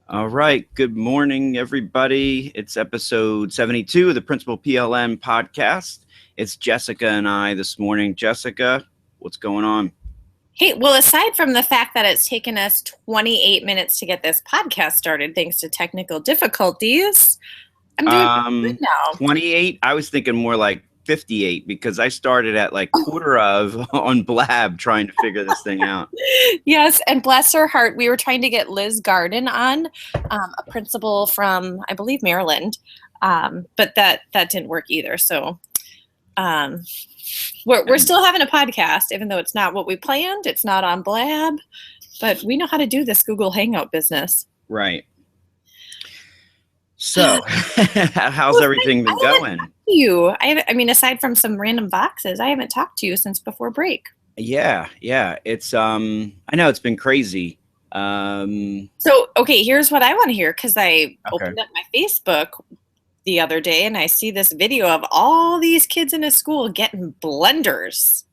All right. Good morning, everybody. It's episode 72 of the Principal PLN podcast. It's Jessica and I this morning. Jessica, what's going on? Hey, well, aside from the fact that it's taken us 28 minutes to get this podcast started thanks to technical difficulties, I'm doing good Um, now. 28. I was thinking more like 58 because I started at like quarter of on Blab trying to figure this thing out. Yes, and bless her heart, we were trying to get Liz Garden on, a principal from, I believe, Maryland, but that didn't work either. So um, we're still having a podcast, even though it's not what we planned. It's not on Blab, but we know how to do this Google Hangout business. Right. So, how's everything been going? I mean, aside from some random boxes, I haven't talked to you since before break. Yeah. It's I know it's been crazy. So, okay, here's what I want to hear because I Okay. opened up my Facebook the other day and I see this video of all these kids in a school getting blenders.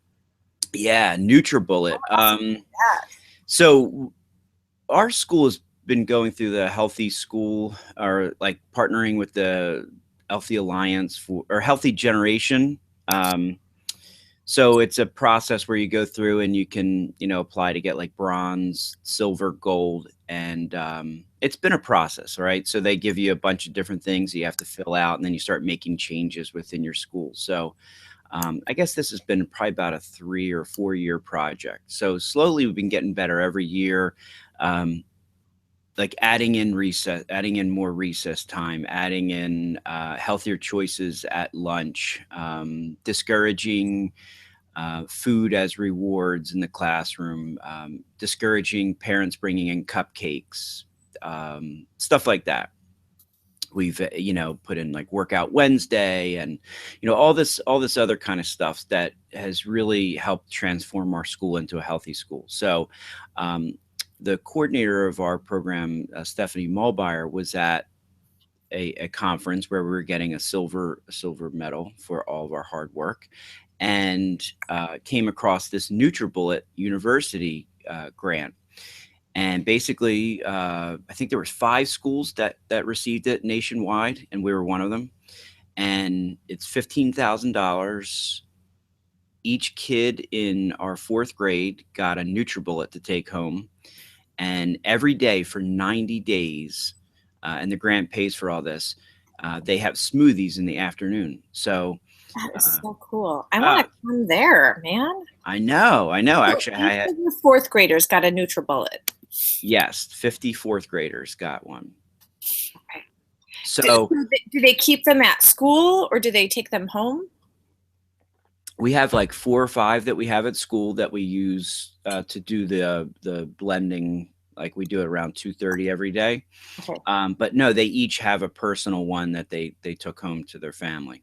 Yeah, NutriBullet. Yeah. So our school has been going through the Healthy School, or like partnering with the Healthy Alliance for or Healthy Generation. Um, so it's a process where you go through and you can, apply to get like bronze, silver, gold, and it's been a process, right? So they give you a bunch of different things you have to fill out, and then you start making changes within your school. So I guess this has been probably about a 3 or 4 year project. So slowly we've been getting better every year. Um, like adding in recess, adding in more recess time, adding in healthier choices at lunch, discouraging food as rewards in the classroom, discouraging parents bringing in cupcakes, stuff like that. We've put in like workout Wednesday and all this other kind of stuff that has really helped transform our school into a healthy school. So the coordinator of our program, Stephanie Mulbauer, was at a conference where we were getting a silver medal for all of our hard work, and came across this NutriBullet University grant. And basically, I think there was 5 schools that received it nationwide, and we were one of them. And it's $15,000. Each kid in our 4th grade got a NutriBullet to take home, and every day for 90 days, and the grant pays for all this. They have smoothies in the afternoon. So That is so cool. I uh, want to come there, man. I know. So Actually, each of the fourth graders got a NutriBullet. yes, 50 4th graders got one. Okay. So Do they keep them at school or do they take them home? we have like 4 or 5 that we have at school that we use to do the blending. Like we do it around 2:30 every day. Okay. But no, they each have a personal one that they took home to their family.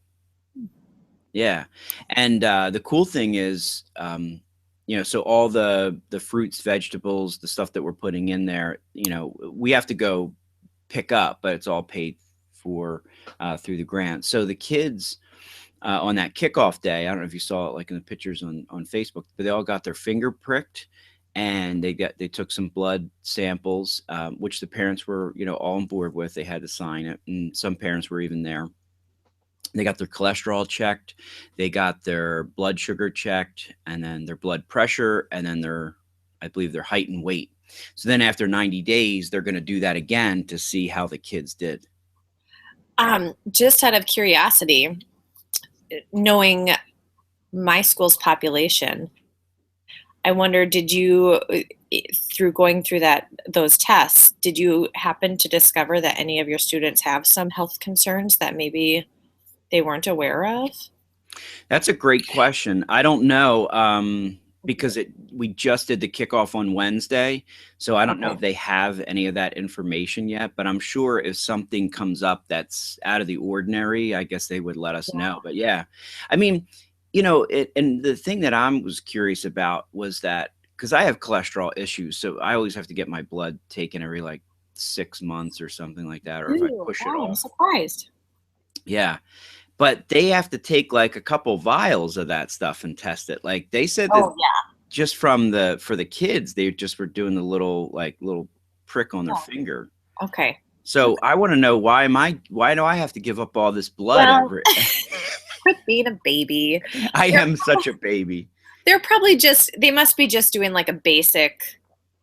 Yeah, and the cool thing is, so all the fruits, vegetables, the stuff that we're putting in there, we have to go pick up, but it's all paid for through the grant. So the kids on that kickoff day, I don't know if you saw it like in the pictures on Facebook, but they all got their finger pricked, and they took some blood samples, which the parents were all on board with. They had to sign it, and some parents were even there. They got their cholesterol checked, they got their blood sugar checked, and then their blood pressure, and then I believe their height and weight. So then after 90 days, they're going to do that again to see how the kids did. Just out of curiosity, knowing my school's population, I wonder, through going through those tests, did you happen to discover that any of your students have some health concerns that maybe they weren't aware of? That's a great question. I don't know, because we just did the kickoff on Wednesday, so I don't know if they have any of that information yet. But I'm sure if something comes up that's out of the ordinary, I guess they would let us know. But yeah, I mean, and the thing that I was curious about was that because I have cholesterol issues, so I always have to get my blood taken every like 6 months or something like that, or if I push it I'm off. surprised. Yeah. But they have to take like a couple vials of that stuff and test it. Like they said that Oh, yeah. just for the kids, they just were doing the little prick on their finger. Okay. So Okay. I want to know why do I have to give up all this blood Well, every quit being a baby. I They're am such a baby. they're probably just they must be just doing like a basic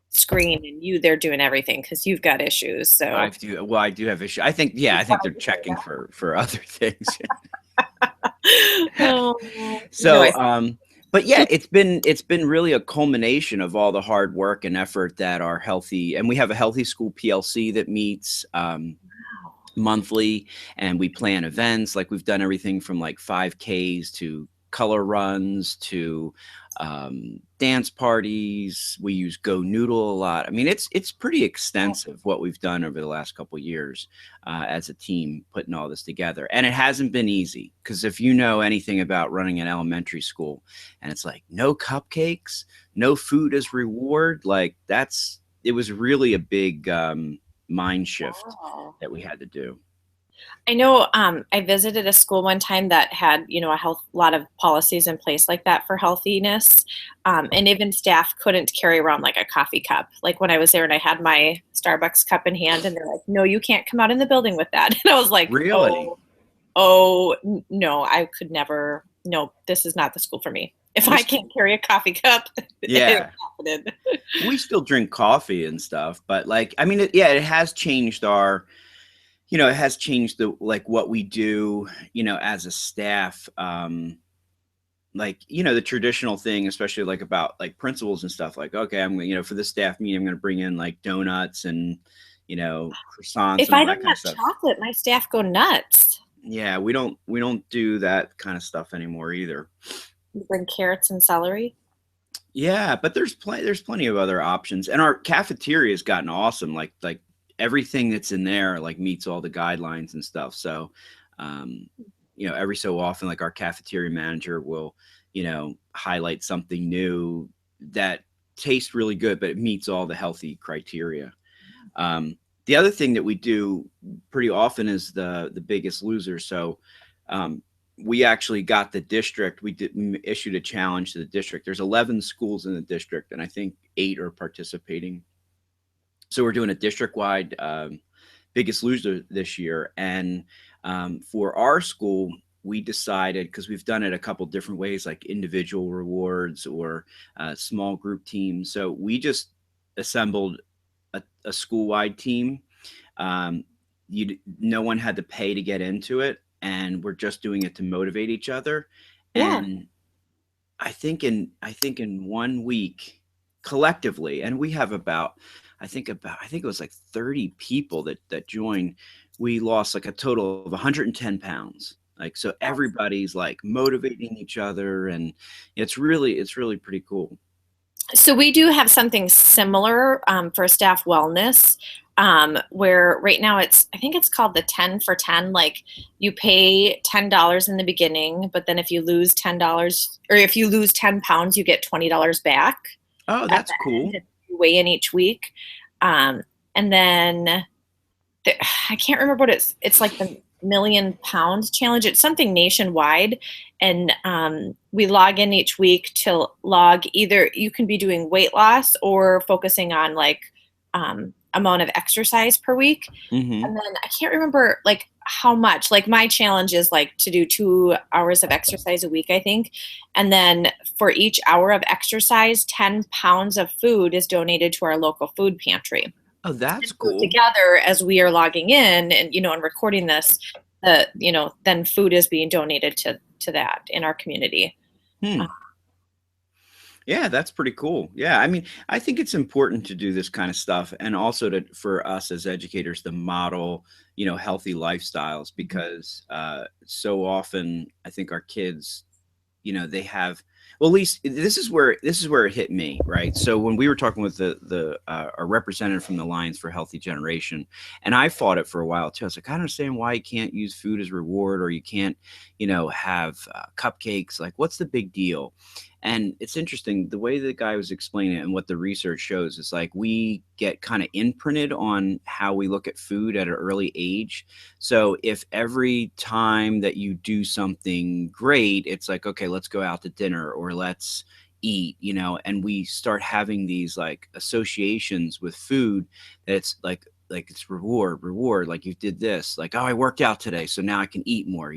screen, and they're doing everything because you've got issues. So I do have issue. I think, yeah, I think they're checking for other things. oh no, So, but yeah, it's been really a culmination of all the hard work and effort that our healthy, and we have a healthy school PLC that meets monthly, and we plan events. Like we've done everything from like 5Ks to color runs to dance parties. We use Go Noodle a lot. I mean, it's pretty extensive what we've done over the last couple of years as a team putting all this together. And it hasn't been easy because if you know anything about running an elementary school, and it's like no cupcakes, no food as reward, like it was really a big mind shift wow. that we had to do. I know I visited a school one time that had, a lot of policies in place like that for healthiness. And even staff couldn't carry around like a coffee cup. Like when I was there and I had my Starbucks cup in hand and they're like, no, you can't come out in the building with that. And I was like, Really? no, I could never, no, this is not the school for me. If We I st- can't carry a coffee cup, it ain't yeah, happening. we still drink coffee and stuff, but like, I mean, yeah, it has changed it has changed the like what we do, as a staff. Like, the traditional thing, especially like about like principals and stuff. Like, okay, I'm for this staff meeting, I'm going to bring in like donuts and croissants If and all I that don't kind of have stuff. chocolate, my staff go nuts. Yeah, we don't do that kind of stuff anymore either. You bring carrots and celery. Yeah, but there's plenty of other options, and our cafeteria has gotten awesome. Like everything that's in there like meets all the guidelines and stuff. So, um, every so often, like our cafeteria manager will, highlight something new that tastes really good, but it meets all the healthy criteria. Um, the other thing that we do pretty often is the Biggest Loser. So um, we actually got the district. Issued a challenge to the district. There's 11 schools in the district, and I think 8 are participating. So we're doing a district wide Biggest Loser this year, and for our school. We decided because we've done it a couple different ways, like individual rewards or small group teams. So we just assembled a school wide team. Um, no one had to pay to get into it, and we're just doing it to motivate each other. Yeah. And I think in 1 week collectively, and we have I think it was like 30 people that joined. We lost like a total of 110 pounds. Like so, everybody's like motivating each other, and it's really pretty cool. So we do have something similar for staff wellness, where right now I think it's called the 10 for 10. Like you pay $10 in the beginning, but then if you lose $10 or if you lose 10 pounds, you get $20 back Oh, at that's the end cool. if you weigh in each week. And then I can't remember what it's like the million pound challenge. It's something nationwide, and we log in each week to log either you can be doing weight loss or focusing on like amount of exercise per week. Hmm. And then I can't remember like how much. Like my challenge is like to do 2 hours of exercise a week, I think. And then for each hour of exercise, 10 pounds of food is donated to our local food pantry. Oh, that's And so cool. together, as we are logging in and recording this, then food is being donated to that in our community. Uh, Hmm. Yeah, that's pretty cool. Yeah, I mean, I think it's important to do this kind of stuff, and also to for us as educators to model, healthy lifestyles because so often I think our kids, they have. Well, at least this is where it hit me, right? So when we were talking with the a representative from the Alliance for Healthy Generation, and I fought it for a while too. I was like, I don't understand why you can't use food as reward, or you can't, have cupcakes. Like, what's the big deal? And it's interesting the way the guy was explaining it and what the research shows is like we get kind of imprinted on how we look at food at an early age. So if every time that you do something great, it's like, okay, let's go out to dinner or let's eat, and we start having these like associations with food that it's like like it's reward, like you did this, like, oh, I worked out today, so now I can eat more,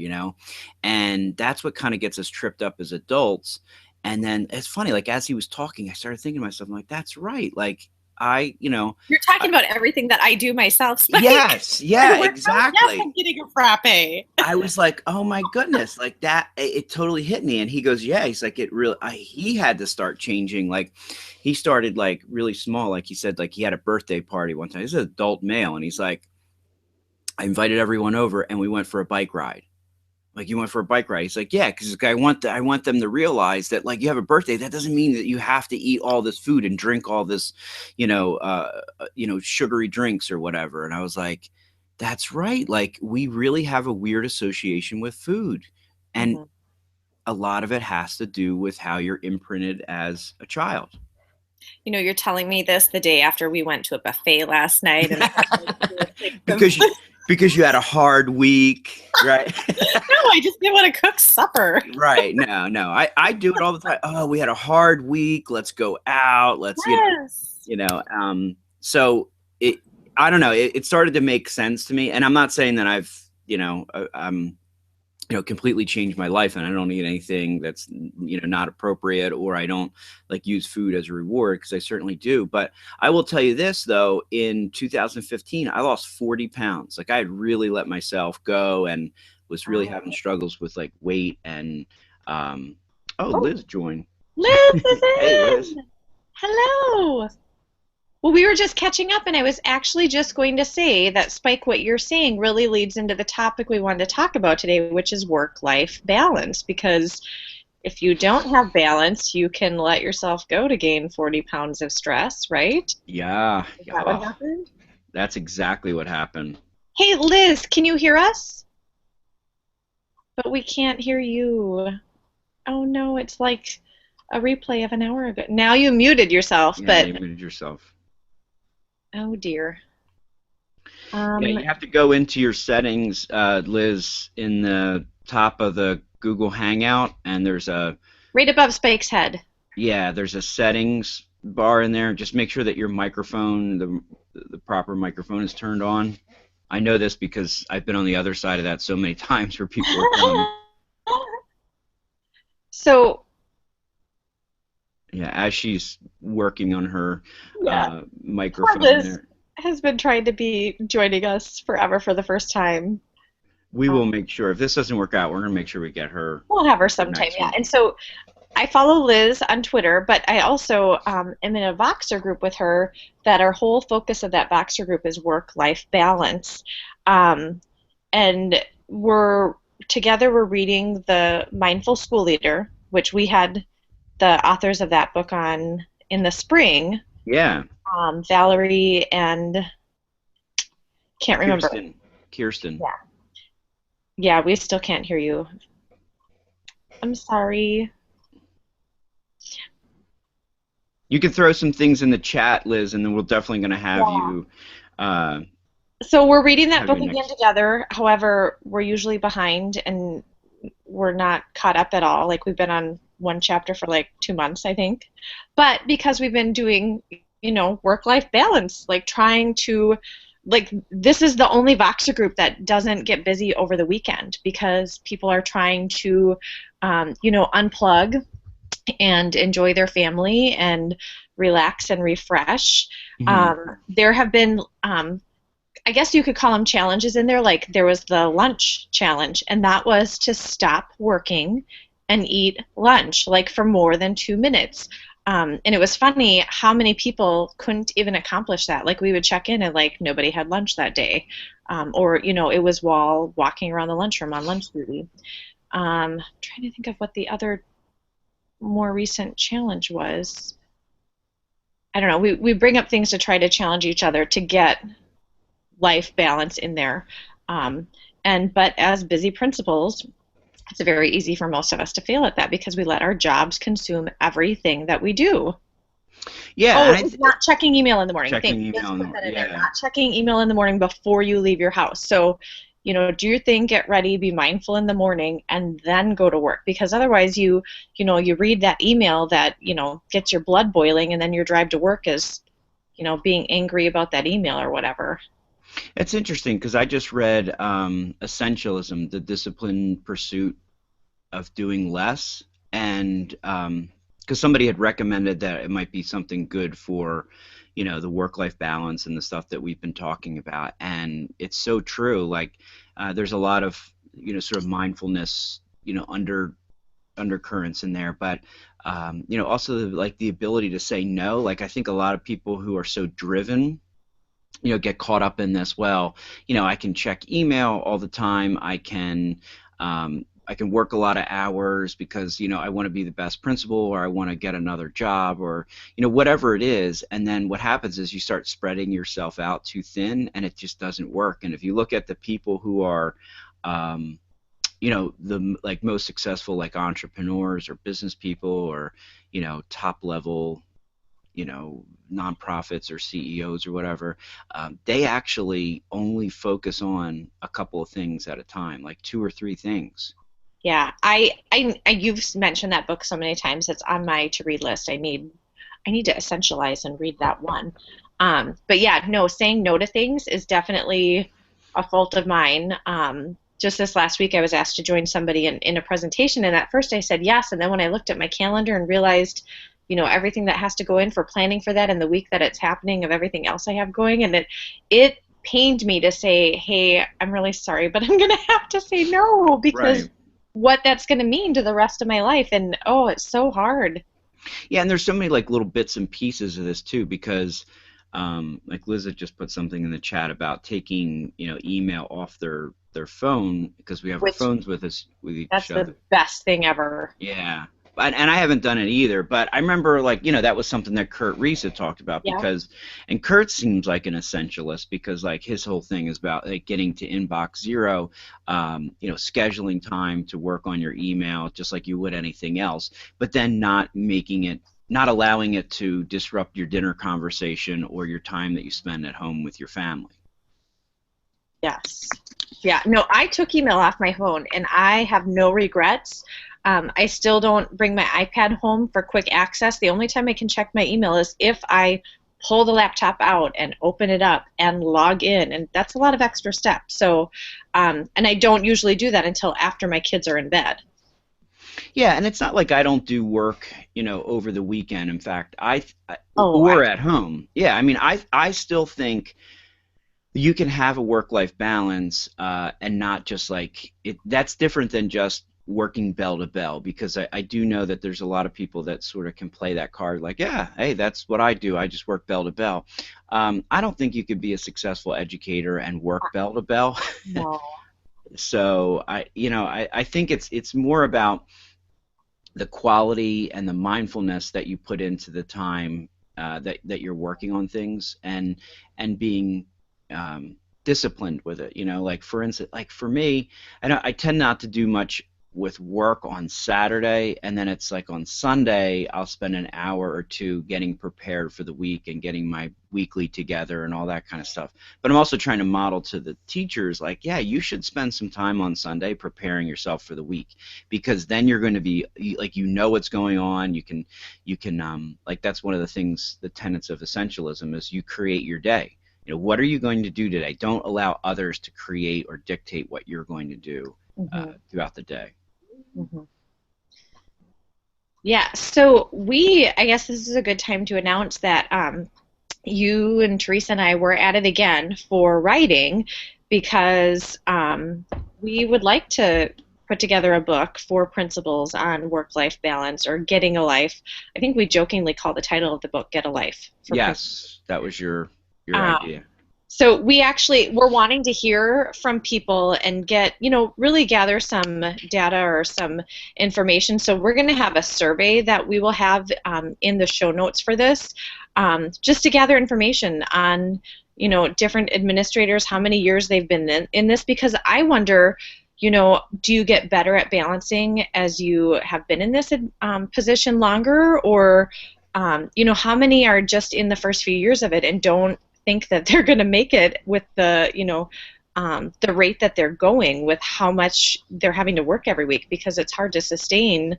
and that's what kind of gets us tripped up as adults. And then it's funny, like as he was talking, I started thinking to myself, I'm like, that's right, like I, You're talking about everything that I do myself, Spike. yes, I yeah, work out, yes, exactly. I'm getting a frappe. I was like, "Oh my goodness!" Like that, it totally hit me. And he goes, "Yeah." He's like, "It really." He had to start changing. Like, he started like really small. Like he said, like he had a birthday party one time. He's an adult male, and he's like, "I invited everyone over, and we went for a bike ride." Like, you went for a bike ride. He's like, yeah, because I want them to realize that, like, you have a birthday. That doesn't mean that you have to eat all this food and drink all this, sugary drinks or whatever. And I was like, that's right. Like, we really have a weird association with food, and Mhm. a lot of it has to do with how you're imprinted as a child. You're telling me this the day after we went to a buffet last night, and I had like 4 plates because you, of. because you had a hard week, right? No, I just didn't want to cook supper. Right. No, no. I do it all the time. Oh, we had a hard week. Let's go out. Let's, Yes. so I don't know. It started to make sense to me. And I'm not saying that I'm completely changed my life and I don't eat anything that's, not appropriate, or I don't like use food as a reward, because I certainly do. But I will tell you this though, in 2015, I lost 40 pounds. Like I had really let myself go and was really Wow. having struggles with like weight and, oh, Oh, Liz joined. Liz is Hey, Liz. in. Hello. Well, we were just catching up, and I was actually just going to say that, Spike, what you're saying really leads into the topic we wanted to talk about today, which is work-life balance. Because if you don't have balance, you can let yourself go to gain 40 pounds of stress, right? Yeah. Is that what Oh, happened? that's exactly what happened. Hey, Liz, can you hear us? But we can't hear you. Oh no, it's like a replay of an hour ago. Now you muted yourself, Yeah, but you muted yourself. oh dear. Yeah, Um, you have to go into your settings, Liz, in the top of the Google Hangout, and right above Spike's head. there's a settings bar in there. Just make sure that your microphone, the proper microphone, is turned on. I know this because I've been on the other side of that so many times where people are telling me, So, yeah, as she's working on her yeah, poor microphone Liz there. has been trying to be joining us forever for the first time. We Uh, will make sure, if this doesn't work out, we're gonna make sure we get her we'll have her for sometime, next yeah. week. And so I follow Liz on Twitter, but I also am in a Voxer group with her that our whole focus of that Voxer group is work-life balance. Um, and we're together, we're reading The Mindful School Leader, which we had the authors of that book on in the spring, Yeah, Valerie and can't remember. Kirsten. Yeah. Yeah, we still can't hear you. I'm sorry. You can throw some things in the chat, Liz, and then we're definitely going to Yeah. uh, So we're reading that have book you again next. together. However, we're usually behind and we're not caught up at all. Like we've been on one chapter for like 2 months, I think. But because we've been doing, work-life balance, like trying to, like this is the only Voxer group that doesn't get busy over the weekend because people are trying to, unplug and enjoy their family and relax and refresh. Hmm. There have been I guess you could call them challenges in there. Like there was the lunch challenge, and that was to stop working and eat lunch, like for more than 2 minutes. And it was funny how many people couldn't even accomplish that. Like we would check in and like nobody had lunch that day, or it was while walking around the lunchroom on lunch duty. Trying to think of what the other more recent challenge was. I don't know. We bring up things to try to challenge each other to get life balance in there. Um, but as busy principals, it's very easy for most of us to fail at that because we let our jobs consume everything that we do. Yeah, Oh, and it's not checking email in the morning. checking Thanks. Let's email. put that in there. Yeah, Not checking email in the morning before you leave your house. So, do your thing, get ready, be mindful in the morning, and then go to work. Because otherwise, you read that email that gets your blood boiling, and then your drive to work is, being angry about that email or whatever. It's interesting because I just read Essentialism, the disciplined pursuit of doing less, and because somebody had recommended that it might be something good for, the work-life balance and the stuff that we've been talking about, and it's so true. Like, there's a lot of sort of mindfulness, undercurrents in there, but also like the ability to say no. Like, I think a lot of people who are so driven get caught up in this. Well, I can check email all the time. I can work a lot of hours because I want to be the best principal, or I want to get another job, or whatever it is. And then what happens is you start spreading yourself out too thin, and it just doesn't work. And if you look at the people who are the like most successful, like entrepreneurs or business people, or top level, nonprofits or CEOs or whatever, they actually only focus on a couple of things at a time, like two or three things. Yeah, you've mentioned that book so many times. It's on my to-read list. I need to essentialize and read that one. But yeah, no, saying no to things is definitely a fault of mine. Just this last week, I was asked to join somebody in a presentation, and at first I said yes, and then when I looked at my calendar and realized, everything that has to go in for planning for that and the week that it's happening of everything else I have going, and it pained me to say, hey, I'm really sorry, but I'm going to have to say no because Right. what that's going to mean to the rest of my life. And oh, it's so hard. Yeah, and there's so many like little bits and pieces of this too, because like Liz had just put something in the chat about taking email off their phone because we have our Which phones with us with each that's other. the best thing ever. Yeah. And I haven't done it either, but I remember, like, that was something that Kurt Reese had talked about, Yeah. because, and Kurt seems like an essentialist because, like, his whole thing is about, like, getting to inbox zero, scheduling time to work on your email just like you would anything else, but then not allowing it to disrupt your dinner conversation or your time that you spend at home with your family. Yes. Yeah. No, I took email off my phone and I have no regrets. I still don't bring my iPad home for quick access. The only time I can check my email is if I pull the laptop out and open it up and log in, and that's a lot of extra steps. So, and I don't usually do that until after my kids are in bed. Yeah, and it's not like I don't do work, over the weekend. In fact, Oh, or at home. Yeah, I mean, I still think you can have a work-life balance, and not just like it. That's different than just working bell to bell, because I do know that there's a lot of people that sort of can play that card, like, yeah, hey, that's what I do. I just work bell to bell. I don't think you could be a successful educator and work bell to bell. no. So I think it's more about the quality and the mindfulness that you put into the time, that you're working on things, and being disciplined with it. Like, for instance, like for me, I tend not to do much with work on Saturday, and then it's like on Sunday I'll spend an hour or two getting prepared for the week and getting my weekly together and all that kind of stuff. But I'm also trying to model to the teachers, like, yeah, you should spend some time on Sunday preparing yourself for the week, because then you're going to be like, what's going on. You can like, that's one of the things, the tenets of essentialism, is you create your day. What are you going to do today? Don't allow others to create or dictate what you're going to do Hmm. throughout the day. Hmm. Yeah, so I guess this is a good time to announce that you and Teresa and I were at it again for writing because we would like to put together a book for principals on work-life balance or getting a life. I think we jokingly call the title of the book "Get a Life" for principals. Yes, that was your idea. So we're wanting to hear from people and get, really gather some data or some information. So we're going to have a survey that we will have in the show notes for this, just to gather information on, different administrators, how many years they've been in this, because I wonder, do you get better at balancing as you have been in this position longer, or, how many are just in the first few years of it and don't think that they're going to make it with the rate that they're going, with how much they're having to work every week, because it's hard to sustain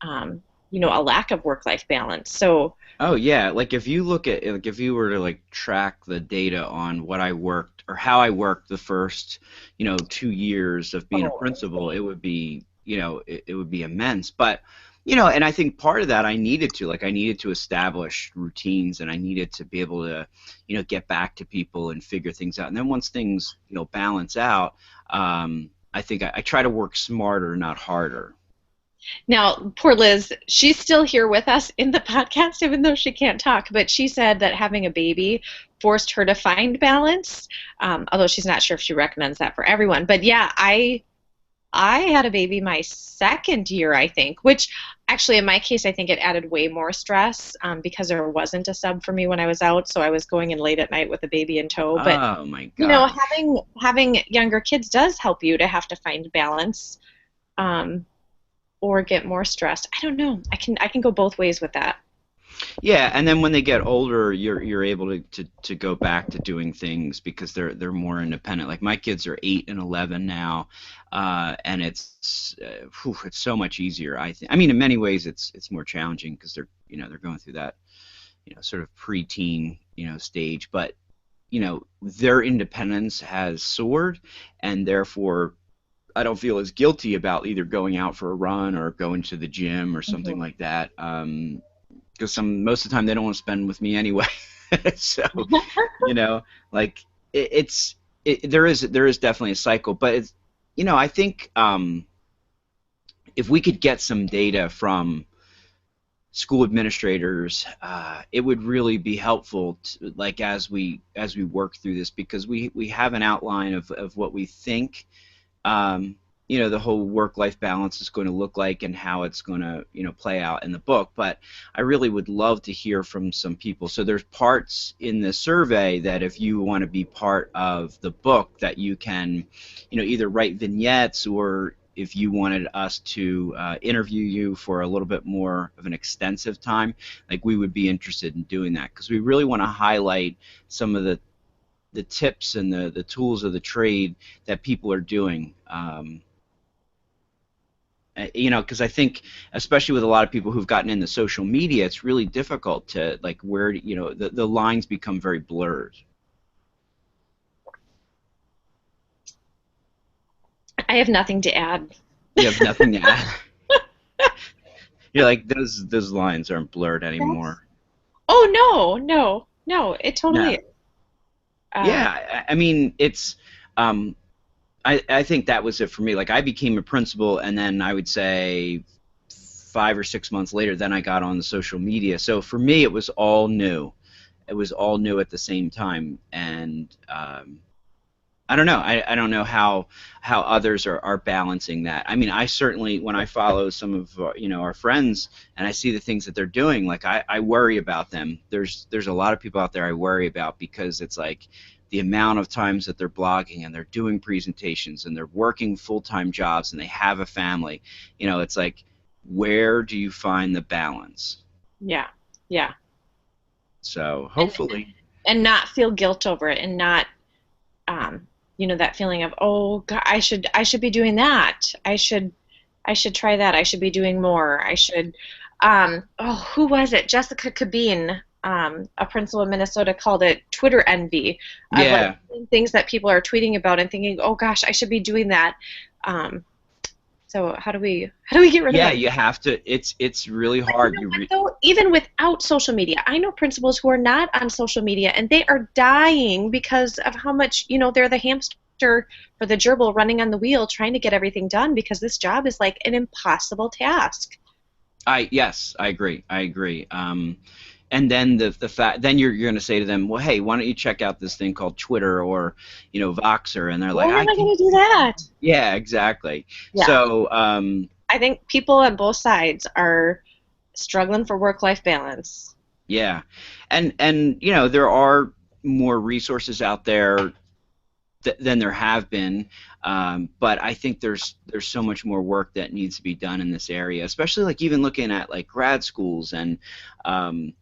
a lack of work-life balance. So Oh yeah, like if you look at like if you were to like track the data on what I worked or how I worked the first, 2 years of being a principal, it would be, it would be immense. But, and I think part of that I needed to, like I needed to establish routines and I needed to be able to, get back to people and figure things out. And then once things, balance out, I think I try to work smarter, not harder. Now, poor Liz, she's still here with us in the podcast, even though she can't talk. But she said that having a baby forced her to find balance, although she's not sure if she recommends that for everyone. But yeah, I had a baby my second year, I think, which actually in my case, I think it added way more stress because there wasn't a sub for me when I was out, so I was going in late at night with a baby in tow. But Oh my gosh. having younger kids does help you to have to find balance. Um, or get more stressed. I don't know. I can go both ways with that. Yeah, and then when they get older, you're able to go back to doing things because they're more independent. Like my kids are 8 and 11 now, and it's so much easier. I think. I mean, in many ways, it's more challenging because they're going through that sort of preteen stage, but their independence has soared, and therefore I don't feel as guilty about either going out for a run or going to the gym or something Mhm. like that. Because some most of the time they don't want to spend with me anyway. So you know, like there is definitely a cycle, but it's I think if we could get some data from school administrators, it would really be helpful to, like as we work through this because we have an outline of what we think um, the whole work-life balance is going to look like and how it's going to, play out in the book. But I really would love to hear from some people. So there's parts in the survey that if you want to be part of the book that you can, either write vignettes or if you wanted us to interview you for a little bit more of an extensive time, like we would be interested in doing that because we really want to highlight some of the tips and the tools of the trade that people are doing. Because I think, especially with a lot of people who've gotten into social media, it's really difficult to like where the lines become very blurred. I have nothing to add. You have nothing to add. You're like those lines aren't blurred That's anymore. Oh no, no, no, it totally No. is. Um, Yeah, I mean it's um, I think that was it for me. Like I became a principal, and then I would say 5 or 6 months later, then I got on the social media. So for me, it was all new. It was all new at the same time, and I don't know. I don't know how others are balancing that. I mean, I certainly when I follow some of our friends and I see the things that they're doing, like I worry about them. There's a lot of people out there I worry about because it's like the amount of times that they're blogging and they're doing presentations and they're working full-time jobs and they have a family. It's like where do you find the balance? yeah, yeah, So and hopefully, and not feel guilt over it, and not um, that feeling of, oh God, I should be doing that. I should try that. I should be doing more. I should. Oh, who was it? Jessica Cabine, a principal in Minnesota, called it Twitter envy, of like yeah. things that people are tweeting about and thinking, oh gosh, I should be doing that. Um, so how do we get rid of Yeah, that? you have to. It's really But you hard. know what though? Even without social media, I know principals who are not on social media and they are dying because of how much, they're the hamster or the gerbil running on the wheel trying to get everything done because this job is like an impossible task. I yes, I agree. I agree. And then the fact then you're going to say to them, well, hey, why don't you check out this thing called Twitter or Voxer? And they're like, When I am I can't. going to do that? Yeah, exactly. Yeah. So I think people on both sides are struggling for work-life balance. yeah, and there are more resources out there than there have been. But I think there's so much more work that needs to be done in this area, especially like even looking at like grad schools and um,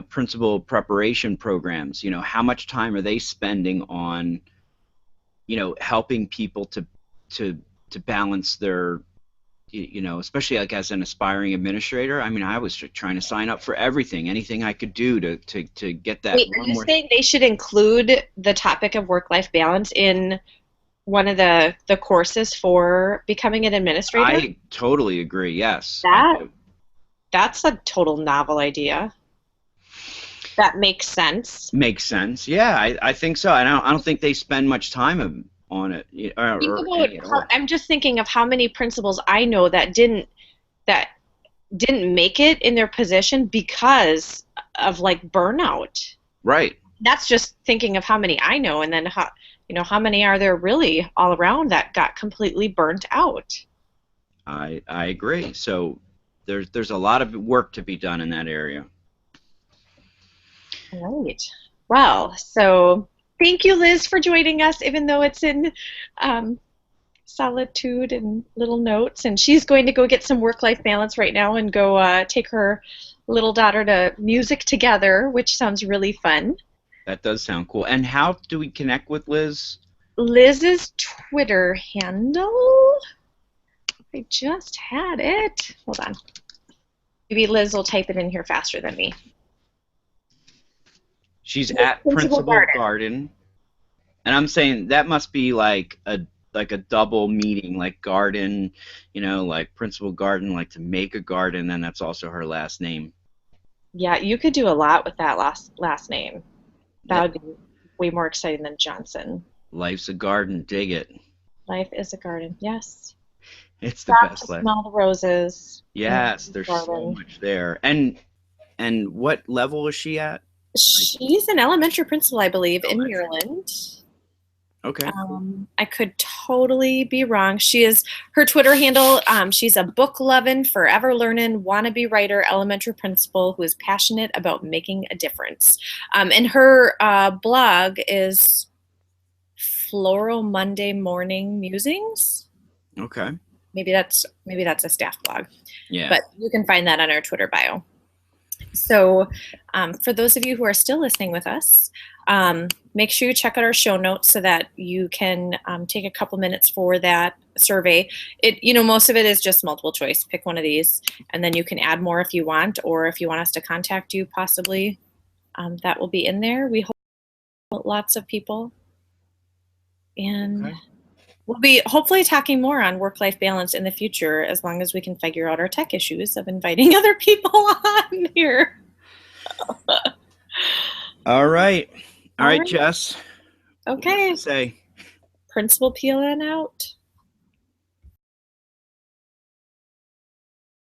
principal preparation programs. How much time are they spending on helping people to to balance their you know, especially like as an aspiring administrator, I mean, I was trying to sign up for everything, anything I could do to get that Wait, are one you more. saying they should include the topic of work-life balance in one of the courses for becoming an administrator? I totally agree. Yes, I That do. that's a total novel idea. That makes sense. Makes sense. Yeah, I think so. I don't think they spend much time on it, Think or about any at how all. I'm just thinking of how many principals I know that didn't make it in their position because of like burnout. Right. That's just thinking of how many I know, and then how many are there really all around that got completely burnt out? I agree. So there's a lot of work to be done in that area. Right. Well, so thank you, Liz, for joining us, even though it's in um, solitude and little notes. And she's going to go get some work-life balance right now and go take her little daughter to Music Together, which sounds really fun. That does sound cool. And how do we connect with Liz? Liz's Twitter handle. I just had it. Hold on. Maybe Liz will type it in here faster than me. She's at Principal Principal Garden. Garden, and I'm saying that must be like a double meaning, like garden, you know, like Principal Garden, like to make a garden, and that's also her last name. Yeah, you could do a lot with that last name. That Yeah, would be way more exciting than Johnson. life's a garden. Dig it. Life is a garden. Yes. It's the Stop to best life. smell the roses in Yes, the there's so garden. much there. And what level is she at? Like, She's an elementary principal, I believe, in elementary. Maryland. Okay, cool. I could totally be wrong. She is her Twitter handle. She's a book loving, forever learning, wannabe writer, elementary principal who is passionate about making a difference. And her blog is Floral Monday Morning Musings. Okay. Maybe that's a staff blog, Yeah. but you can find that on our Twitter bio. So, for those of you who are still listening with us, make sure you check out our show notes so that you can take a couple minutes for that survey. Most of it is just multiple choice. Pick one of these, and then you can add more if you want, or if you want us to contact you, possibly that will be in there. We hope lots of people, and Okay. we'll be hopefully talking more on work-life balance in the future, as long as we can figure out our tech issues of inviting other people on here. All right. All All right, right. Jess. What do you have Okay. to say? Principal PLN out.